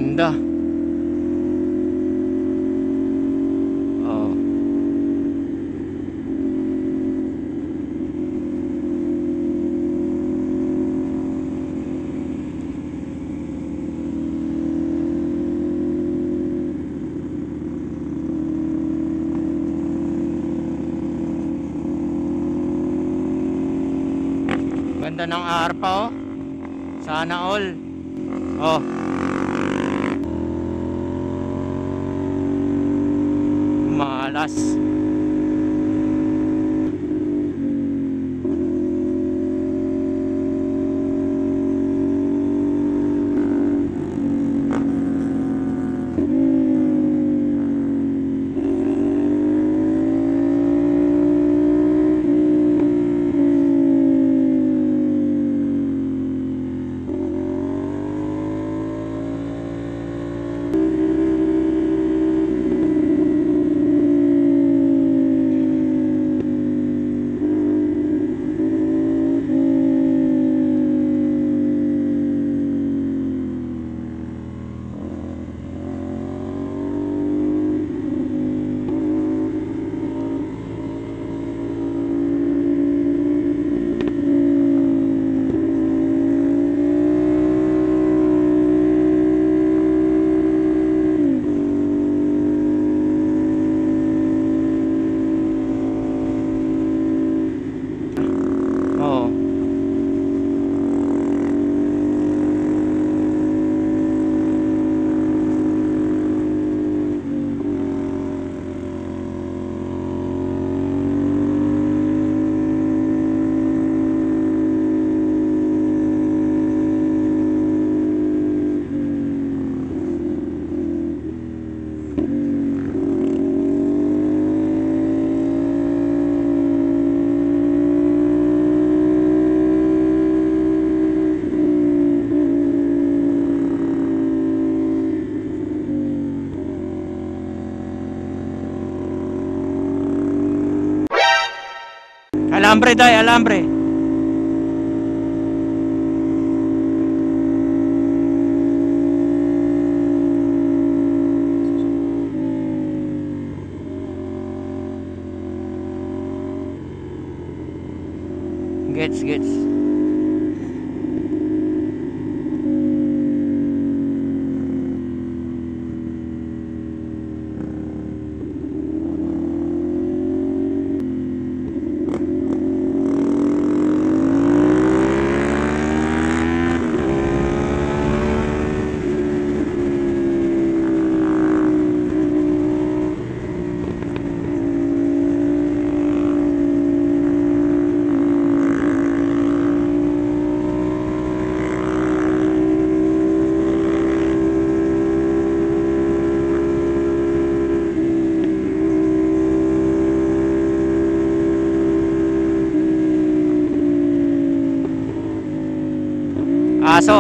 Ganda. Oh. Ganda ng arpa oh. Sana all. Oh. Malas. Oh. Alambre day, alambre. Gets. Aso.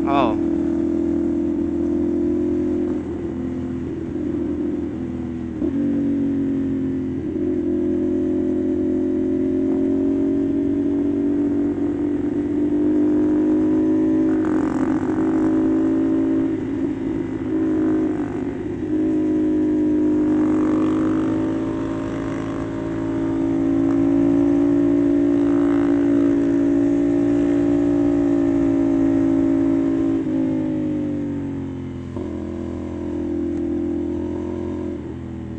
Oh.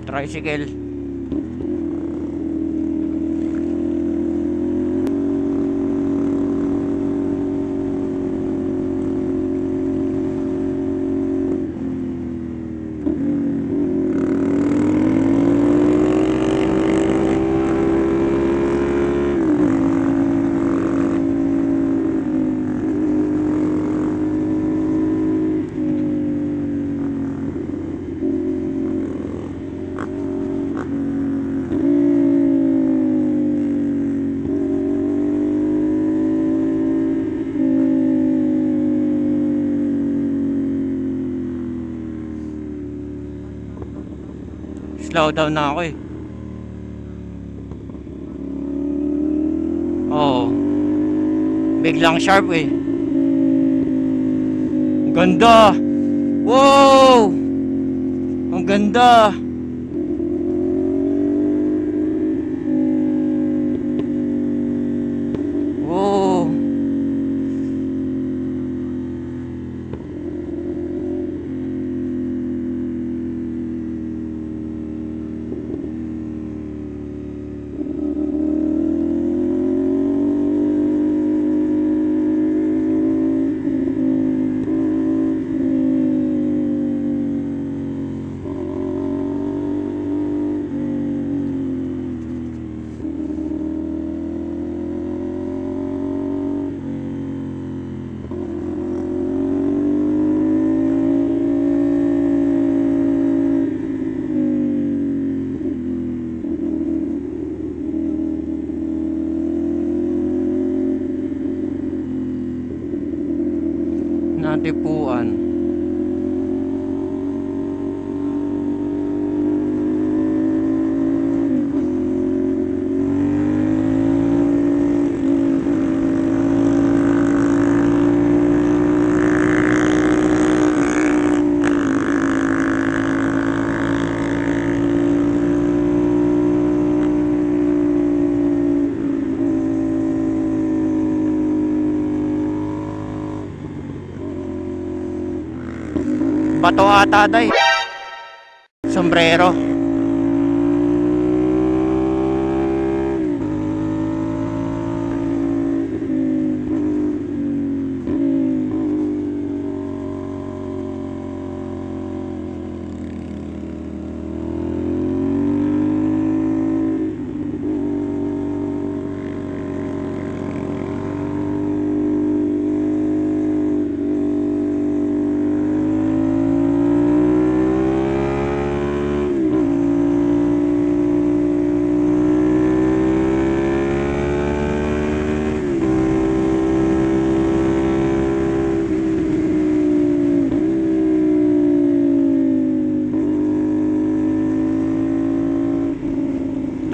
Tricycle. Nag-slow down na ako eh. Oo. Biglang sharp eh. Ang ganda. Wow! Ang ganda. Wow. Natipuan. Bato ata day. Sombrero.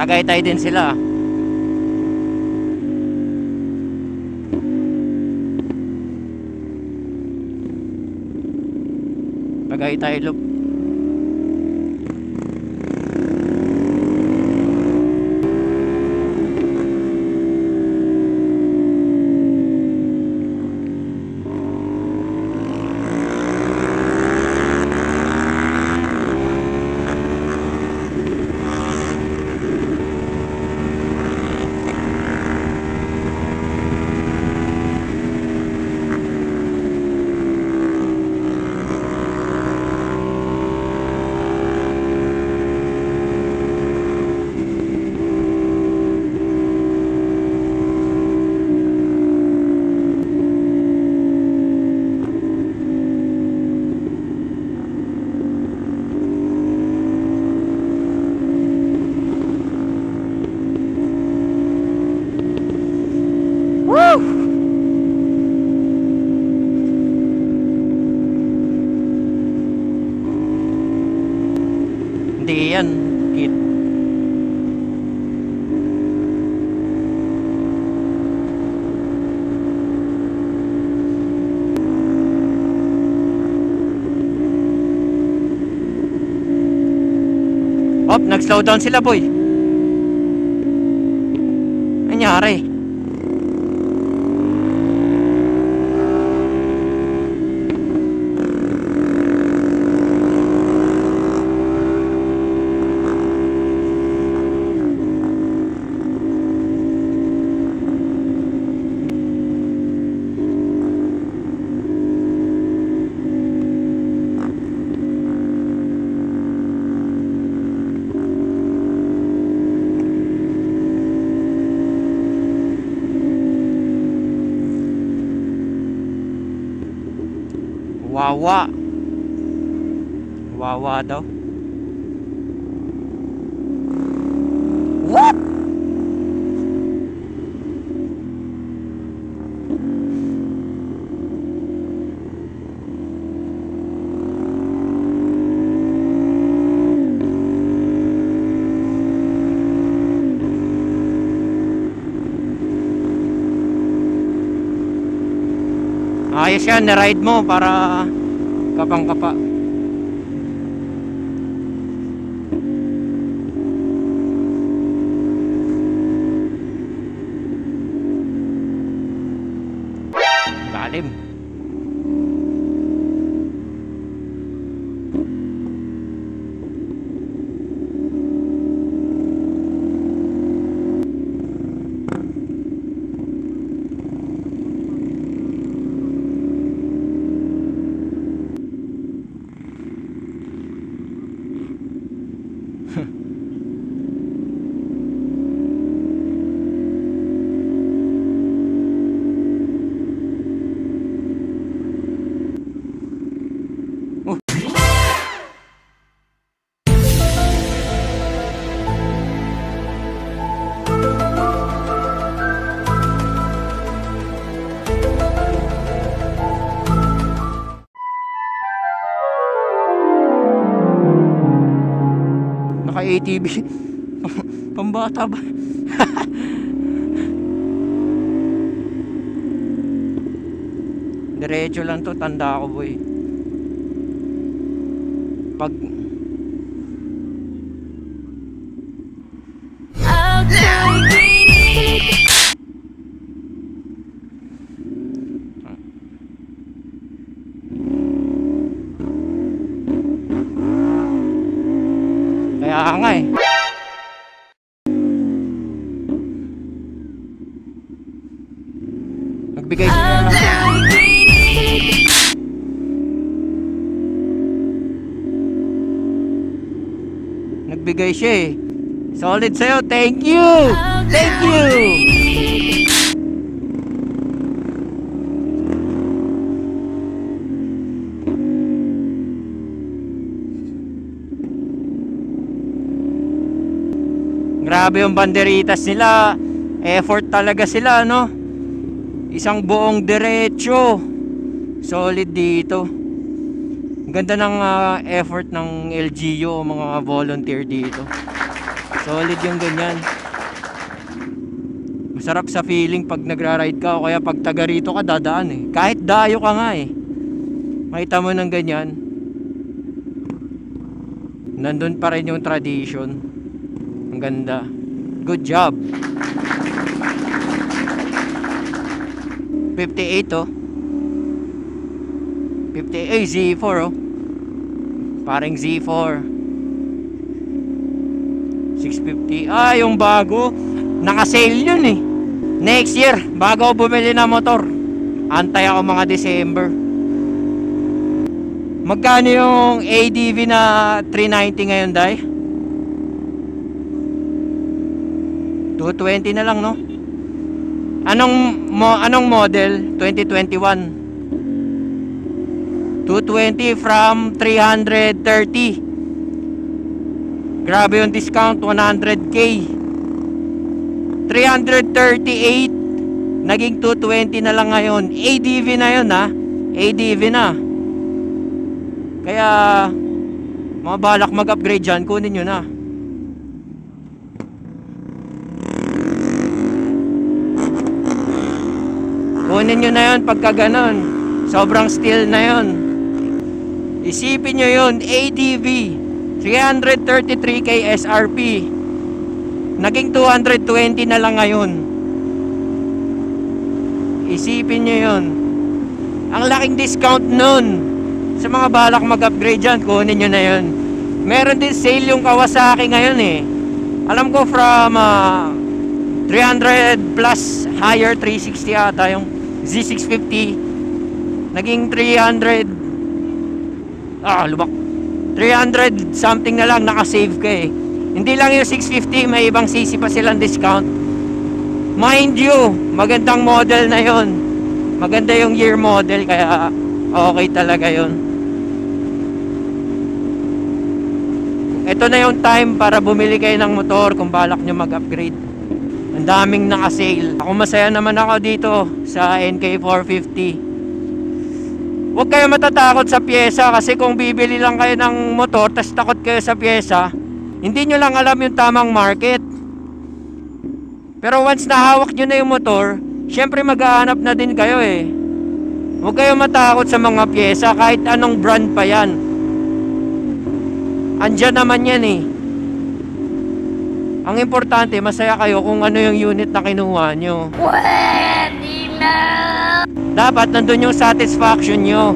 Tagaytay din sila. Tagaytay loop. Hindi yan. Kit. Op, nag-slow down sila, boy. Nangyari? Wawa. Wawa daw. What? Ayos yan, na-ride mo para kapang-kapa. Lalim. Naka-ATV. Pambata ba? Diretso lang to, tanda ko boy. Pag kaya nga eh. Nagbigay siya nagbigay siya eh. Solid sa'yo, thank you. Thank you. Grabe yung banderitas nila. Effort talaga sila, no? Isang buong diretso. Solid dito. Ganda ng effort ng LGU, mga volunteer dito. Solid yung ganyan. Masarap sa feeling pag nagra-ride ka o kaya pag taga rito ka dadaan eh. Kahit dayo ka nga eh. Makita mo ng ganyan. Nandun pa rin yung tradition. Ang ganda. Good job. 58 oh. 58 Z4 oh. Parang Z4. 650. Ah, yung bago. Naka-sale yun eh. Next year, bago ako bumili ng motor. Antay ako mga December. Magkano yung ADV na 390 ngayon, Day? 220 na lang, no? Anong model? 2021. 220 from 330. Grabe yung discount, 100k. 338 naging 220 na lang ngayon. ADV na yun ha. ADV na. Kaya mga balak mag-upgrade dyan, kunin nyo na. Kunin nyo na yun pagka ganon. Sobrang steel na yun. Isipin nyo yun, ADV 333k SRP, naging 220 na lang ngayon. Isipin nyo yun. Ang laking discount nun. Sa mga balak mag-upgrade dyan, kunin nyo na yun. Meron din sale yung Kawasaki ngayon eh. Alam ko from 300 plus higher, 360 ata yung Z650. Naging 300 lubak 300 something na lang, nakasave ka eh. Hindi lang yung 650, may ibang CC pa silang discount. Mind you, magandang model na yon. Maganda yung year model, kaya okay talaga yon. Ito na yung time para bumili kayo ng motor kung balak nyo mag-upgrade. Ang daming naka-sale. Ako masaya naman ako dito sa NK450. Huwag kayo matatakot sa pyesa, kasi kung bibili lang kayo ng motor tas takot kayo sa pyesa, hindi nyo lang alam yung tamang market. Pero once nahawak nyo na yung motor, syempre maghahanap na din kayo eh. Huwag kayong matakot sa mga pyesa, kahit anong brand pa yan. Andyan naman yan eh. Ang importante, masaya kayo kung ano yung unit na kinuha nyo. Pwede na! Dapat nandun yung satisfaction nyo.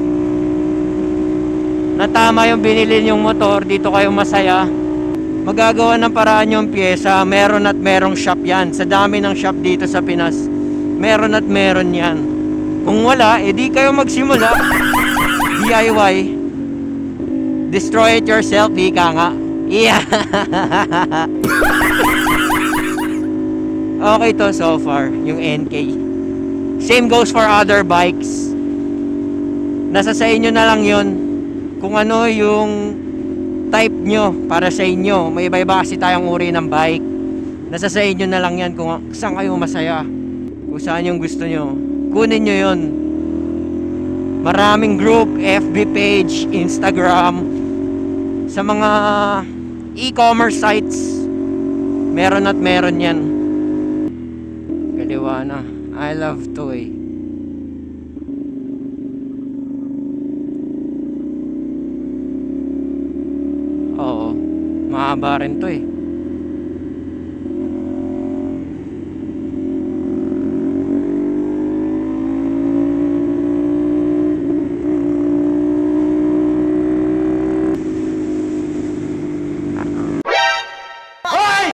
Na tama yung binili yung motor, dito kayo masaya. Magagawa ng paraan yung pyesa, meron at merong shop yan. Sa dami ng shop dito sa Pinas, meron at meron yan. Kung wala, edi kayo magsimula. DIY. Destroy it yourself, di ka nga. Yeah. Okay to so far, yung NK. Same goes for other bikes. Nasa sa inyo na lang yun. Kung ano yung type nyo para sa inyo. May iba-iba kasi tayong uri ng bike. Nasa sa inyo na lang yan kung saan kayo masaya. Kung saan yung gusto nyo. Kunin nyo yun. Maraming group, FB page, Instagram, sa mga e-commerce sites, meron at meron yan. Kaliwa na. I love toy. Oo, mahaba rin to eh.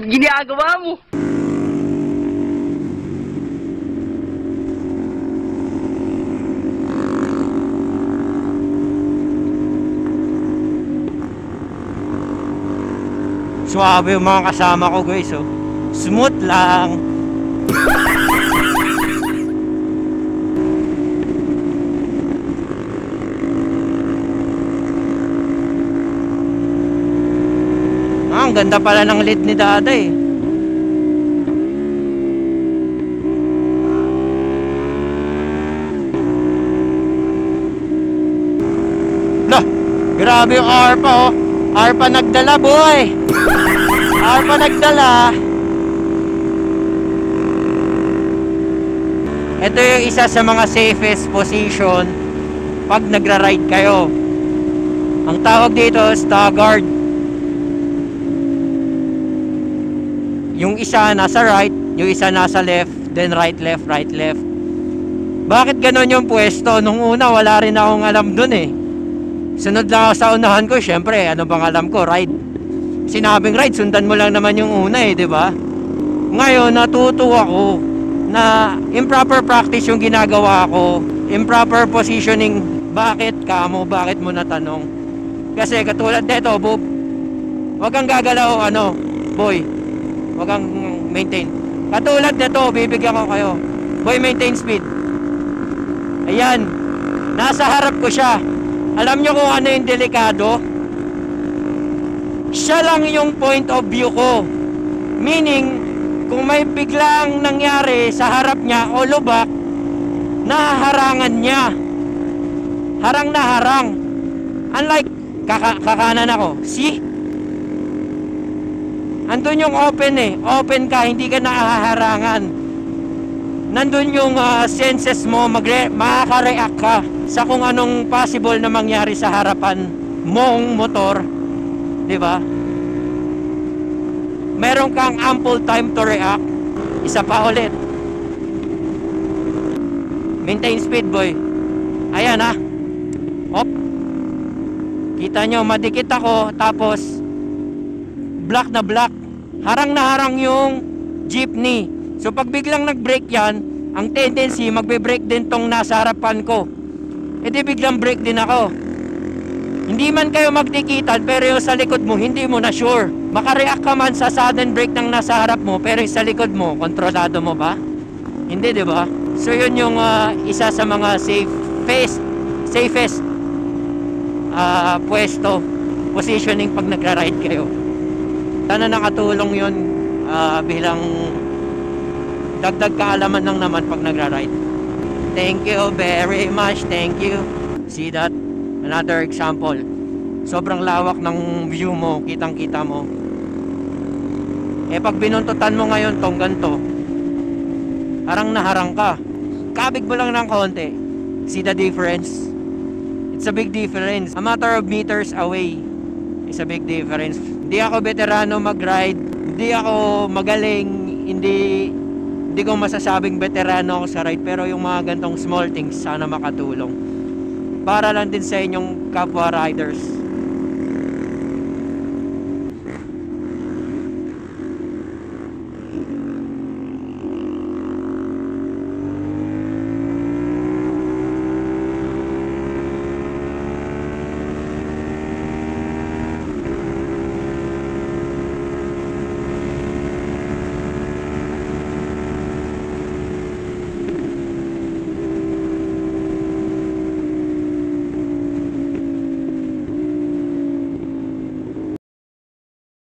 Ginagawa mo! Suwabe yung mga kasama ko guys, oh. Smooth lang. Ang ganda pala ng lead ni Dada eh. Lah, grabe yung ARPA oh. ARPA nagdala boy. ARPA nagdala. Ito yung isa sa mga safest position pag nagra-ride kayo. Ang tawag dito staggered. Yung isa nasa right, yung isa nasa left, then right left, right left. Bakit ganon yung pwesto? Nung una wala rin akong alam dun eh. Sunod lang ako sa unahan ko, syempre, ano bang alam ko? Ride. Sinabing ride, sundan mo lang naman yung una eh, di ba? Ngayon, natutuwa ko na improper practice yung ginagawa ko. Improper positioning. Bakit kamo? Bakit mo natanong? Kasi katulad nito, Bob, wag kang gagalaw, ano, boy. Wag kang maintain. Katulad nito, bibigyan ko kayo. Boy, maintain speed. Ayan. Nasa harap ko siya. Alam nyo kung ano yung delikado? Siya lang yung point of view ko. Meaning, kung may biglang nangyari sa harap niya o lubak, naharangan niya. Harang na harang. Unlike, kakanan ako. See? Andun yung open eh. Open ka, hindi ka nahaharangan. Nandun yung senses mo, makaka-react ka sa kung anong possible na mangyari sa harapan mong motor. Diba? Meron kang ample time to react. Isa pa ulit. Maintain speed, boy. Ayan ha. Hop. Kita nyo, madikit ako. Tapos, black na black. Harang na harang yung jeepney. So pag biglang nag-brake yan, ang tendency magbe-brake din tong nasa harapan ko. E di biglang brake din ako. Hindi man kayo magdikitan, pero yung sa likod mo, hindi mo na sure. Makareact ka man sa sudden brake ng nasa harap mo, pero yung sa likod mo, kontrolado mo ba? Hindi, di ba? So yun yung isa sa mga safest pwesto, positioning pag nagra-ride kayo. Sana nakatulong yun bilang dagdag kaalaman lang naman pag nagra-ride. Thank you very much. Thank you. See that? Another example. Sobrang lawak ng view mo. Kitang-kita mo. Eh pag binuntutan mo ngayon tong ganito, harang na harang ka. Kabig mo lang ng konti. See the difference? It's a big difference. A matter of meters away. It's a big difference. Hindi ako veterano mag-ride. Hindi ako magaling. Hindi ko masasabing veterano ako sa ride. Pero yung mga gantong small things, sana makatulong. Para lang din sa inyong kapwa riders.